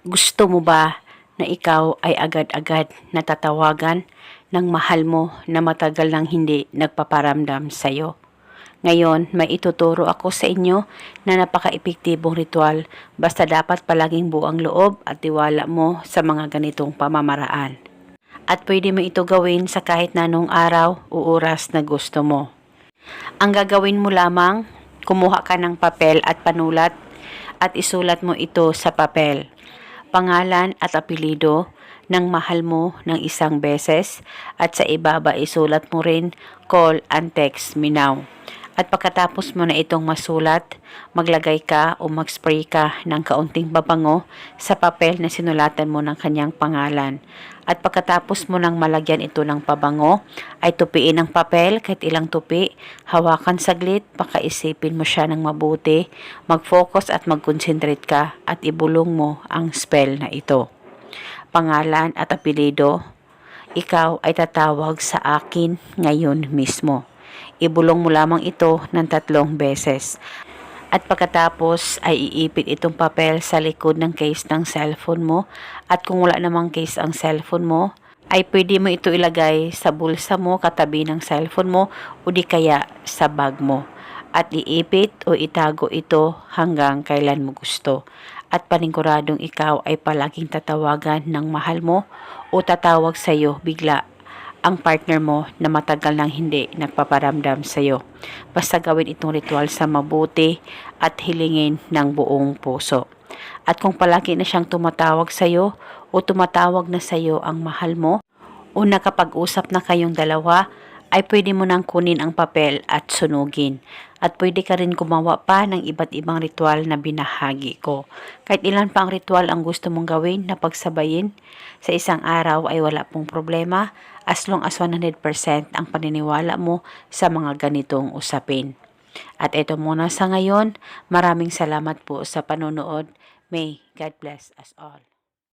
Gusto mo ba na ikaw ay agad-agad natatawagan ng mahal mo na matagal nang hindi nagpaparamdam sa'yo? Ngayon, may ituturo ako sa inyo na napaka-epektibong ritual basta dapat palaging buang loob at tiwala mo sa mga ganitong pamamaraan. At pwede mo ito gawin sa kahit na anong araw o oras na gusto mo. Ang gagawin mo lamang, kumuha ka ng papel at panulat at isulat mo ito sa papel. Pangalan at apelido ng mahal mo ng isang beses at sa ibaba isulat mo rin call and text me now. At pagkatapos mo na itong masulat, maglagay ka o mag-spray ka ng kaunting babango sa papel na sinulatan mo ng kanyang pangalan. At pagkatapos mo nang malagyan ito ng pabango, ay tupiin ang papel kahit ilang tupi, hawakan saglit, pakaisipin mo siya ng mabuti, mag-focus at mag-concentrate ka at ibulong mo ang spell na ito. Pangalan at apelido, ikaw ay tatawag sa akin ngayon mismo. Ibulong mo lamang ito ng 3 beses. At pagkatapos ay iipit itong papel sa likod ng case ng cellphone mo. At kung wala namang case ang cellphone mo, ay pwede mo ito ilagay sa bulsa mo katabi ng cellphone mo o di kaya sa bag mo. At iipit o itago ito hanggang kailan mo gusto. At paniguradong ikaw ay palaging tatawagan ng mahal mo o tatawag sa iyo bigla ang partner mo na matagal nang hindi nagpaparamdam sa iyo. Basta gawin itong ritual sa mabuti at hilingin ng buong puso. At kung palagi na siyang tumatawag sa iyo o tumatawag na sa iyo ang mahal mo o nakapag-usap na kayong dalawa, ay pwede mo nang kunin ang papel at sunugin. At pwede ka rin gumawa pa ng iba't ibang ritual na binahagi ko. Kahit ilan pa ang ritual ang gusto mong gawin na pagsabayin sa isang araw ay wala pong problema as long as 100% ang paniniwala mo sa mga ganitong usapin. At ito muna sa ngayon. Maraming salamat po sa panonood. May God bless us all.